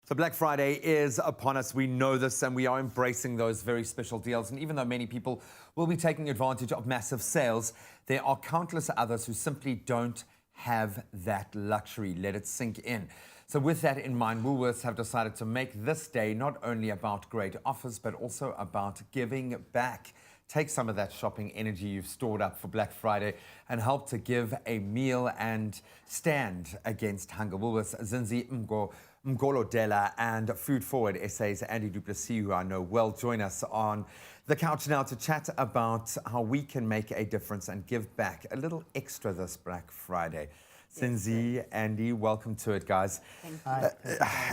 So Black Friday is upon us. We know this and we are embracing those very special deals. And even though many people will be taking advantage of massive sales, there are countless others who simply don't have that luxury. Let it sink in. So with that in mind, Woolworths have decided to make this day not only about great offers, but also about giving back. Take some of that shopping energy you've stored up for Black Friday and help to give a meal and stand against hunger. Woolworths, Zinzi, Mgolodela and Food Forward SA's Andy du Plessis, who I know well, join us on the couch now to chat about how we can make a difference and give back a little extra this Black Friday. Zinzi, Andy, welcome to it, guys. Thank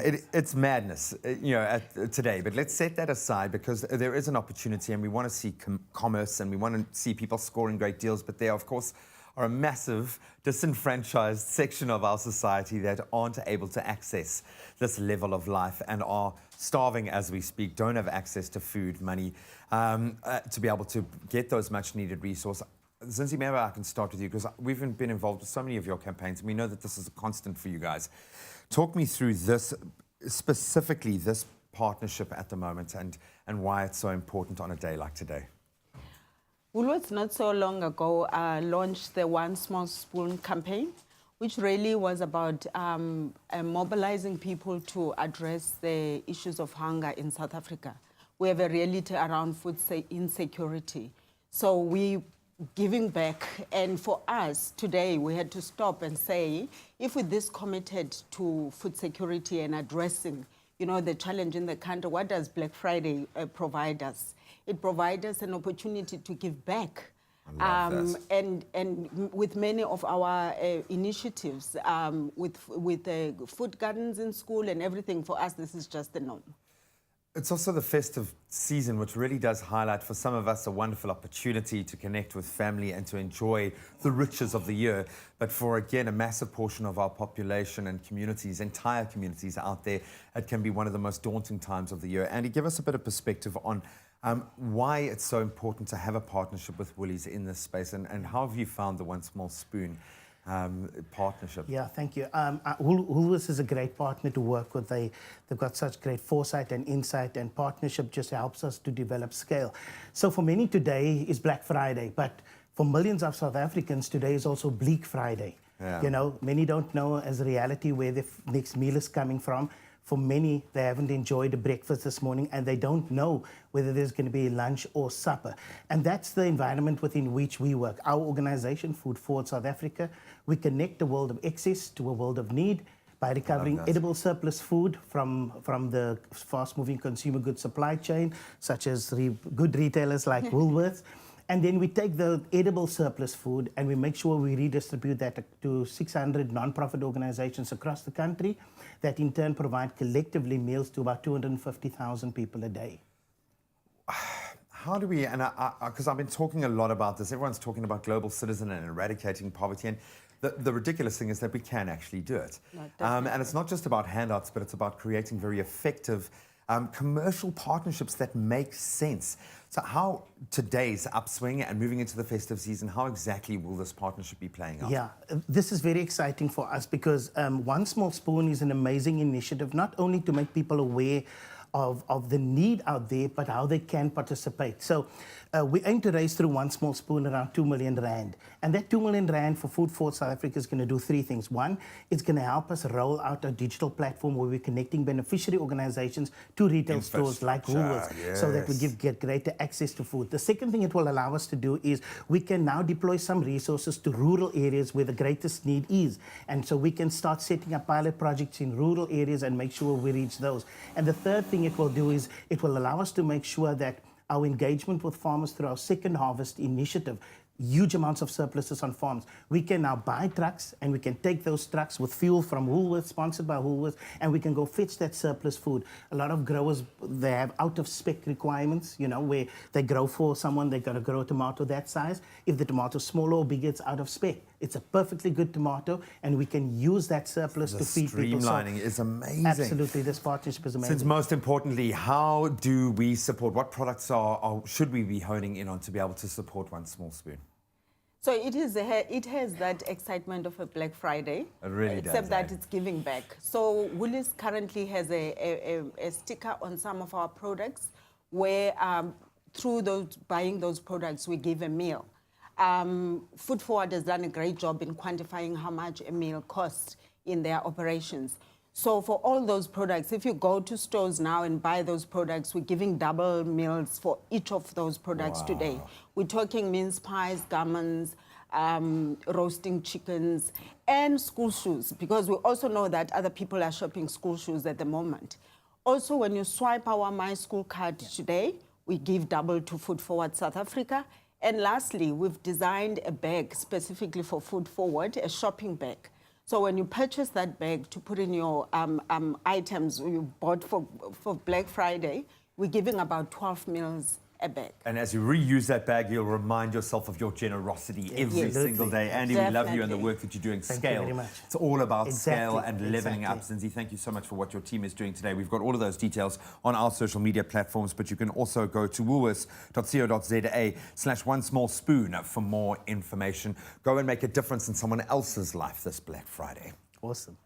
you. It's madness, today, but let's set that aside because there is an opportunity and we want to see commerce and we want to see people scoring great deals, but there, of course, are a massive disenfranchised section of our society that aren't able to access this level of life and are starving as we speak, don't have access to food, money, to be able to get those much needed resources. Zinzi, maybe I can start with you because we've been involved with so many of your campaigns and we know that this is a constant for you guys. Talk me through this, specifically this partnership at the moment and why it's so important on a day like today. Woolworths not so long ago launched the One Small Spoon campaign, which really was about mobilizing people to address the issues of hunger in South Africa. We have a reality around food insecurity. So we giving back, and for us today we had to stop and say, if we're this committed to food security and addressing the challenge in the country, what does Black Friday provide us? It provides us an opportunity to give back. And with many of our initiatives, with food gardens in school and everything, for us this is just the norm. It's also the festive season, which really does highlight for some of us a wonderful opportunity to connect with family and to enjoy the riches of the year. But for, again, a massive portion of our population and communities, entire communities out there, it can be one of the most daunting times of the year. Andy, give us a bit of perspective on why it's so important to have a partnership with Woolies in this space and how have you found the One Small Spoon partnership? Yeah, thank you. Woolworths is a great partner to work with. They've got such great foresight and insight, and partnership just helps us to develop scale. So for many, today is Black Friday, but for millions of South Africans, today is also Bleak Friday. Yeah. Many don't know as a reality where the next meal is coming from. For many, they haven't enjoyed a breakfast this morning and they don't know whether there's going to be lunch or supper. And that's the environment within which we work. Our organization, Food Forward South Africa, we connect the world of excess to a world of need by recovering edible surplus food from the fast-moving consumer goods supply chain, such as good retailers like Woolworths. And then we take the edible surplus food and we make sure we redistribute that to 600 non-profit organizations across the country that in turn provide collectively meals to about 250,000 people a day. How do we, and because I've been talking a lot about this, everyone's talking about global citizen and eradicating poverty, and the ridiculous thing is that we can actually do it. And it's not just about handouts, but it's about creating very effective commercial partnerships that make sense. So how today's upswing and moving into the festive season, how exactly will this partnership be playing out? Yeah, this is very exciting for us because One Small Spoon is an amazing initiative, not only to make people aware of the need out there, but how they can participate. So we aim to raise through One Small Spoon around 2 million rand. And that 2 million rand for Food Forward South Africa is going to do three things. One, it's going to help us roll out a digital platform where we're connecting beneficiary organizations to retail stores like Woolworths, so that we get greater access to food. The second thing it will allow us to do is we can now deploy some resources to rural areas where the greatest need is. And so we can start setting up pilot projects in rural areas and make sure we reach those. And the third thing it will do is it will allow us to make sure that our engagement with farmers through our Second Harvest initiative, huge amounts of surpluses on farms. We can now buy trucks and we can take those trucks with fuel from Woolworths, sponsored by Woolworths, and we can go fetch that surplus food. A lot of growers, they have out-of-spec requirements, where they grow for someone, they've got to grow a tomato that size. If the tomato's smaller or bigger, it's out of spec. It's a perfectly good tomato, and we can use that surplus to feed people. Streamlining is amazing. Absolutely, this partnership is amazing. Since most importantly, how do we support, what products should we be honing in on to be able to support One Small Spoon? So it has that excitement of a Black Friday. It really does, Except that eh? it's giving back. So Woolies currently has a sticker on some of our products where through buying those products, we give a meal. Food Forward has done a great job in quantifying how much a meal costs in their operations. So for all those products, if you go to stores now and buy those products, we're giving double meals for each of those products today. We're talking mince pies, gammons, roasting chickens, and school shoes, because we also know that other people are shopping school shoes at the moment. Also, when you swipe our My School card today, we give double to Food Forward South Africa. And lastly, we've designed a bag specifically for Food Forward, a shopping bag. So when you purchase that bag to put in your items you bought for Black Friday, we're giving about 12 meals a bag. And as you reuse that bag, you'll remind yourself of your generosity every single day. Andy, we love you and the work that you're doing. Thank Scale. you very much. It's all about scale Exactly, and leveling up. exactly. Zinzi, thank you so much for what your team is doing today. We've got all of those details on our social media platforms, but you can also go to woolworths.co.za/onesmallspoon for more information. Go and make a difference in someone else's life this Black Friday. Awesome.